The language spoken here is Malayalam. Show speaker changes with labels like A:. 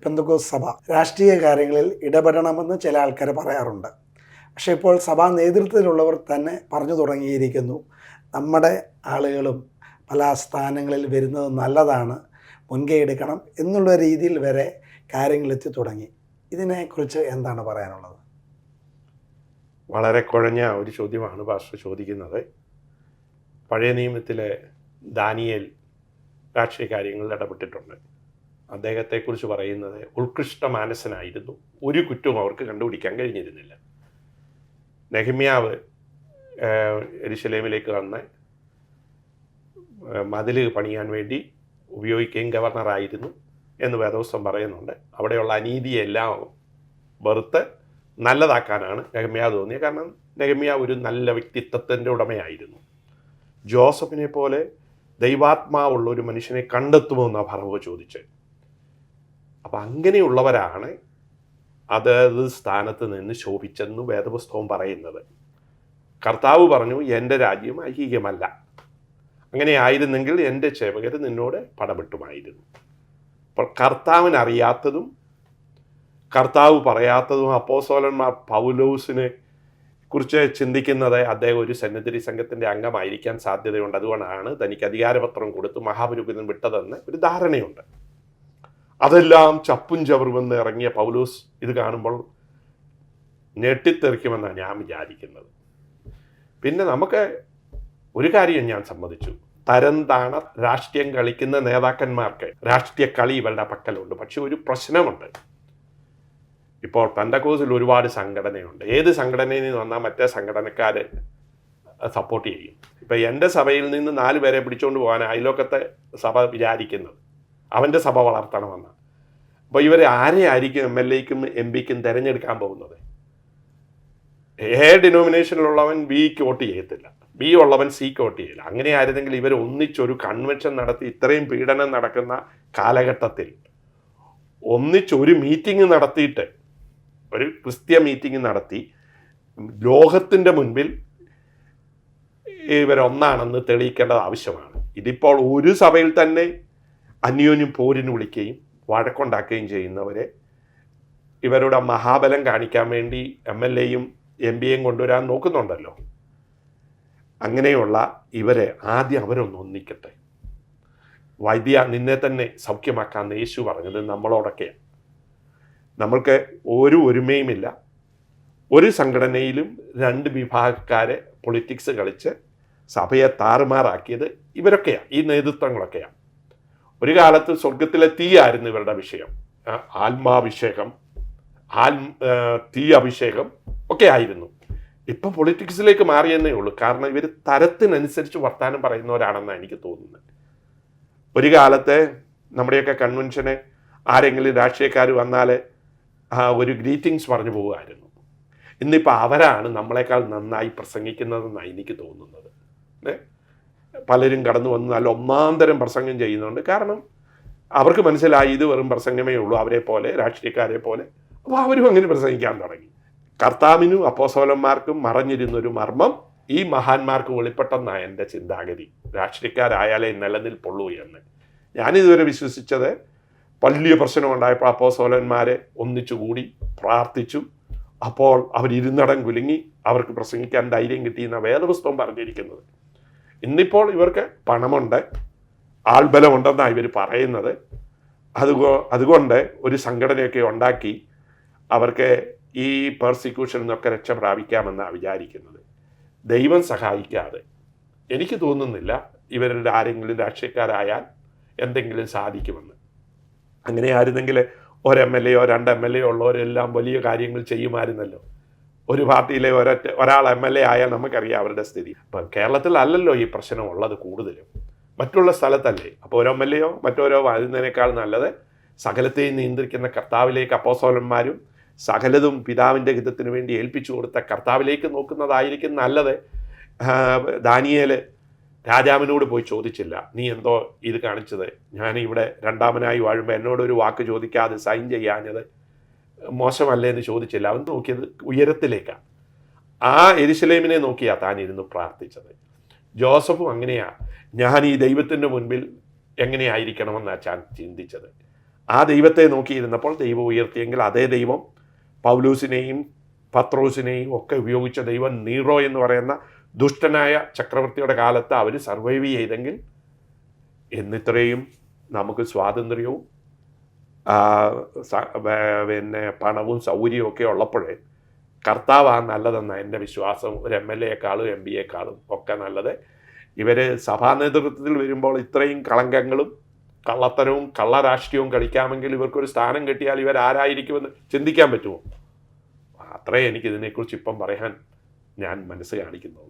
A: പെന്തക്കോസ്ത് സഭ രാഷ്ട്രീയ കാര്യങ്ങളിൽ ഇടപെടണമെന്ന് ചില ആൾക്കാർ പറയാറുണ്ട്. പക്ഷേ ഇപ്പോൾ സഭാ നേതൃത്വത്തിലുള്ളവർ തന്നെ പറഞ്ഞു തുടങ്ങിയിരിക്കുന്നു, നമ്മുടെ ആളുകളും പല സ്ഥാനങ്ങളിൽ വരുന്നത് നല്ലതാണ്, മുൻകൈ എടുക്കണം എന്നുള്ള രീതിയിൽ വരെ കാര്യങ്ങളെത്തി തുടങ്ങി. ഇതിനെക്കുറിച്ച് എന്താണ് പറയാനുള്ളത്?
B: വളരെ കുഴഞ്ഞ ഒരു ചോദ്യമാണ് പാസ്റ്റർ ചോദിക്കുന്നത്. പഴയ നിയമത്തിലെ ദാനിയേൽ രാഷ്ട്രീയ കാര്യങ്ങളിൽ ഇടപെട്ടിട്ടുണ്ട്. അദ്ദേഹത്തെക്കുറിച്ച് പറയുന്നത് ഉത്കൃഷ്ട മാനസനായിരുന്നു, ഒരു കുറ്റവും അവർക്ക് കണ്ടുപിടിക്കാൻ കഴിഞ്ഞിരുന്നില്ല. നെഹമ്യാവ് യെരുശലേമിലേക്ക് വന്ന് മതിൽ പണിയാൻ വേണ്ടി ഉപയോഗിക്കുകയും ഗവർണറായിരുന്നു എന്ന് വേദപുസ്തകം പറയുന്നുണ്ട്. അവിടെയുള്ള അനീതിയെല്ലാം വെറുത്ത് നല്ലതാക്കാനാണ് നെഹമ്യാവ് തോന്നിയത്. കാരണം നെഹമ്യാവ് ഒരു നല്ല വ്യക്തിത്വത്തിൻ്റെ ഉടമയായിരുന്നു. ജോസഫിനെ പോലെ ദൈവാത്മാവുള്ള ഒരു മനുഷ്യനെ കണ്ടെത്തുമെന്നാണ് ഫറവോ ചോദിച്ചത്. അപ്പം അങ്ങനെയുള്ളവരാണ് അതത് സ്ഥാനത്ത് നിന്ന് ശോഭിച്ചെന്ന് വേദപുസ്തകം പറയുന്നത്. കർത്താവ് പറഞ്ഞു, എൻ്റെ രാജ്യം ഐഹികമല്ല, അങ്ങനെ ആയിരുന്നെങ്കിൽ എൻ്റെ സേവകർ നിന്നോട് പടപെട്ടുമായിരുന്നു. അപ്പോൾ കർത്താവിനറിയാത്തതും കർത്താവ് പറയാത്തതും അപ്പോസ്തലന്മാർ പൗലോസിനെ കുറിച്ച് ചിന്തിക്കുന്നത് അദ്ദേഹം ഒരു സെനറ്ററി സംഘത്തിൻ്റെ അംഗമായിരിക്കാൻ സാധ്യതയുണ്ട്. അതുകൊണ്ടാണ് തനിക്ക് അധികാരപത്രം കൊടുത്ത് മഹാപുരോഹിതൻ വിട്ടതെന്ന് ഒരു ധാരണയുണ്ട്. അതെല്ലാം ചപ്പും ചവറുമെന്ന് ഇറങ്ങിയ പൗലോസ് ഇത് കാണുമ്പോൾ ഞെട്ടിത്തെറിക്കുമെന്നാണ് ഞാൻ വിചാരിക്കുന്നത്. പിന്നെ നമുക്ക് ഒരു കാര്യം ഞാൻ സമ്മതിച്ചു, തരം താണ രാഷ്ട്രീയം കളിക്കുന്ന നേതാക്കന്മാർക്ക് രാഷ്ട്രീയ കളി ഇവരുടെ പക്കലുണ്ട്. പക്ഷെ ഒരു പ്രശ്നമുണ്ട്. ഇപ്പോൾ പെന്തക്കോസ്തിൽ ഒരുപാട് സംഘടനയുണ്ട്. ഏത് സംഘടനയിൽ നിന്ന് വന്നാൽ മറ്റേ സംഘടനക്കാർ സപ്പോർട്ട് ചെയ്യും. ഇപ്പം എൻ്റെ സഭയിൽ നിന്ന് 4 പേരെ പിടിച്ചുകൊണ്ട് പോകാൻ അയലോക്കത്തെ സഭ വിചാരിക്കുന്നത് അവൻ്റെ സഭ വളർത്തണമെന്ന്. അപ്പോൾ ഇവർ ആരെയായിരിക്കും MLA-ക്കും MP-ക്കും തിരഞ്ഞെടുക്കാൻ പോകുന്നത്? A ഡിനോമിനേഷനിലുള്ളവൻ Bക്ക് വോട്ട് ചെയ്യത്തില്ല, B ഉള്ളവൻ Cക്ക് വോട്ട് ചെയ്യില്ല. അങ്ങനെ ആയിരുന്നെങ്കിൽ ഇവർ ഒന്നിച്ചൊരു കൺവെൻഷൻ നടത്തി, ഇത്രയും പീഡനം നടക്കുന്ന കാലഘട്ടത്തിൽ ഒന്നിച്ചൊരു മീറ്റിംഗ് നടത്തിയിട്ട്, ഒരു ക്രിസ്ത്യ മീറ്റിംഗ് നടത്തി ലോകത്തിൻ്റെ മുൻപിൽ ഇവരൊന്നാണെന്ന് തെളിയിക്കേണ്ടത് ആവശ്യമാണ്. ഇതിപ്പോൾ ഒരു സഭയിൽ തന്നെ അന്യോന്യം പോരിന് വിളിക്കുകയും വഴക്കുണ്ടാക്കുകയും ചെയ്യുന്നവരെ ഇവരുടെ മഹാബലം കാണിക്കാൻ വേണ്ടി MLA-യും MP-യും കൊണ്ടുവരാൻ നോക്കുന്നുണ്ടല്ലോ. അങ്ങനെയുള്ള ഇവരെ ആദ്യം അവരൊന്ന് ഒന്നിക്കട്ടെ. വൈദ്യ, നിന്നെ തന്നെ സൗഖ്യമാക്കാമെന്ന് യേശു പറഞ്ഞത് നമ്മളോടൊക്കെയാണ്. നമ്മൾക്ക് ഒരു ഒരുമയുമില്ല. ഒരു സംഘടനയിലും 2 വിഭാഗക്കാരെ പൊളിറ്റിക്സ് കളിച്ച് സഭയെ താറുമാറാക്കിയത് ഇവരൊക്കെയാണ്, ഈ നേതൃത്വങ്ങളൊക്കെയാണ്. ഒരു കാലത്ത് സ്വർഗത്തിലെ തീയായിരുന്നു ഇവരുടെ വിഷയം. ആത്മാഭിഷേകം, തീ അഭിഷേകം ഒക്കെ ആയിരുന്നു. ഇപ്പം പൊളിറ്റിക്സിലേക്ക് മാറിയെന്നേ ഉള്ളൂ. കാരണം ഇവർ തരത്തിനനുസരിച്ച് വർത്താനം പറയുന്നവരാണെന്നാണ് എനിക്ക് തോന്നുന്നത്. ഒരു കാലത്ത് നമ്മുടെയൊക്കെ കൺവെൻഷന് ആരെങ്കിലും രാഷ്ട്രീയക്കാർ വന്നാൽ ഒരു ഗ്രീറ്റിങ്സ് പറഞ്ഞു പോകുമായിരുന്നു. ഇന്നിപ്പോൾ അവരാണ് നമ്മളെക്കാൾ നന്നായി പ്രസംഗിക്കുന്നതെന്നാണ് എനിക്ക് തോന്നുന്നത്. പലരും കടന്നു വന്ന് നല്ല ഒന്നാന്തരം പ്രസംഗം ചെയ്യുന്നുണ്ട്. കാരണം അവർക്ക് മനസ്സിലായി ഇത് വെറും പ്രസംഗമേ ഉള്ളൂ, അവരെ പോലെ രാഷ്ട്രീയക്കാരെ പോലെ. അപ്പോൾ അവരും അങ്ങനെ പ്രസംഗിക്കാൻ തുടങ്ങി. കർത്താവിനും അപ്പോസ്തലന്മാർക്കും മറഞ്ഞിരുന്നൊരു മർമ്മം ഈ മഹാന്മാർക്ക് വെളിപ്പെട്ടെന്നാണ് എൻ്റെ ചിന്താഗതി. രാഷ്ട്രീയക്കാരായാലേ നിലനിൽപ്പുള്ളൂ എന്ന് ഞാനിതുവരെ വിശ്വസിച്ചത്. വലിയ പ്രശ്നമുണ്ടായപ്പോൾ അപ്പോസ്തലന്മാരെ ഒന്നിച്ചുകൂടി പ്രാർത്ഥിച്ചു. അപ്പോൾ അവരിരുന്നടം കുലുങ്ങി അവർക്ക് പ്രസംഗിക്കാൻ ധൈര്യം കിട്ടിയെന്ന വേദപുസ്തകം പറഞ്ഞിരിക്കുന്നത്. ഇന്നിപ്പോൾ ഇവർക്ക് പണമുണ്ട്, ആൾബലമുണ്ടെന്നാണ് ഇവർ പറയുന്നത്. അതുകൊണ്ട് ഒരു സംഘടനയൊക്കെ ഉണ്ടാക്കി അവർക്ക് ഈ പെർസിക്യൂഷനിൽ നിന്നൊക്കെ രക്ഷ പ്രാപിക്കാമെന്നാണ് വിചാരിക്കുന്നത്. ദൈവം സഹായിക്കാതെ എനിക്ക് തോന്നുന്നില്ല ഇവരുടെ ആരെങ്കിലും രാഷ്ട്രീയക്കാരായാൽ എന്തെങ്കിലും സാധിക്കുമെന്ന്. അങ്ങനെ ആയിരുന്നെങ്കിൽ ഒരു MLA-യോ 2 MLA-യോ ഉള്ളവരെല്ലാം വലിയ കാര്യങ്ങൾ ചെയ്യുമായിരുന്നല്ലോ. ഒരു പാർട്ടിയിലെ ഒരാൾ MLA ആയാൽ നമുക്കറിയാം അവരുടെ സ്ഥിതി. അപ്പം കേരളത്തിലല്ലല്ലോ ഈ പ്രശ്നം ഉള്ളത്, കൂടുതലും മറ്റുള്ള സ്ഥലത്തല്ലേ. അപ്പോൾ ഒരു MLA-യോ മറ്റോരോ വരുന്നതിനേക്കാൾ നല്ലത് സകലത്തെയും നിയന്ത്രിക്കുന്ന കർത്താവിലേക്ക് അപ്പോസ്തലന്മാരും സകലതും പിതാവിൻ്റെ ഹിതത്തിന് വേണ്ടി ഏൽപ്പിച്ചു കൊടുത്ത കർത്താവിലേക്ക് നോക്കുന്നതായിരിക്കും നല്ലത്. ദാനിയേൽ രാജാവിനോട് പോയി ചോദിച്ചില്ല, നീ എന്തോ ഇത് കാണിച്ചത്, ഞാൻ ഇവിടെ രണ്ടാമനായി വാഴുമ്പോൾ എന്നോടൊരു വാക്ക് ചോദിക്കാതെ സൈൻ ചെയ്യാഞ്ഞത് മോശമല്ലേ എന്ന് ചോദിച്ചില്ല. അവൻ നോക്കിയത് ഉയരത്തിലേക്കാണ്. ആ യെരുശലേമിനെ നോക്കിയാണ് താൻ ഇരുന്ന് പ്രാർത്ഥിച്ചത്. ജോസഫും അങ്ങനെയാണ്. ഞാൻ ഈ ദൈവത്തിൻ്റെ മുൻപിൽ എങ്ങനെയായിരിക്കണമെന്നാണ് ഞാൻ ചിന്തിച്ചത്. ആ ദൈവത്തെ നോക്കിയിരുന്നപ്പോൾ ദൈവം ഉയർത്തിയെങ്കിൽ അതേ ദൈവം പൗലൂസിനെയും പത്രോസിനെയും ഒക്കെ ഉപയോഗിച്ച ദൈവം നീറോ എന്ന് പറയുന്ന ദുഷ്ടനായ ചക്രവർത്തിയുടെ കാലത്ത് അവർ സർവൈവ് ചെയ്തെങ്കിൽ എന്നിത്രയും നമുക്ക് സ്വാതന്ത്ര്യവും പിന്നെ പണവും സൗകര്യവും ഒക്കെ ഉള്ളപ്പോഴേ കർത്താവാണ് നല്ലതെന്നാണ് എൻ്റെ വിശ്വാസം. ഒരു MLA-യെക്കാളും MP-യെക്കാളും ഒക്കെ നല്ലത്. ഇവർ സഭാ നേതൃത്വത്തിൽ വരുമ്പോൾ ഇത്രയും കളങ്കങ്ങളും കള്ളത്തരവും കള്ളരാഷ്ട്രീയവും കളിക്കാമെങ്കിൽ ഇവർക്കൊരു സ്ഥാനം കിട്ടിയാൽ ഇവരാരായിരിക്കുമെന്ന് ചിന്തിക്കാൻ പറ്റുമോ? അത്രേ എനിക്കിതിനെക്കുറിച്ച് ഇപ്പം പറയാൻ ഞാൻ മനസ്സ് കാണിക്കുന്നു.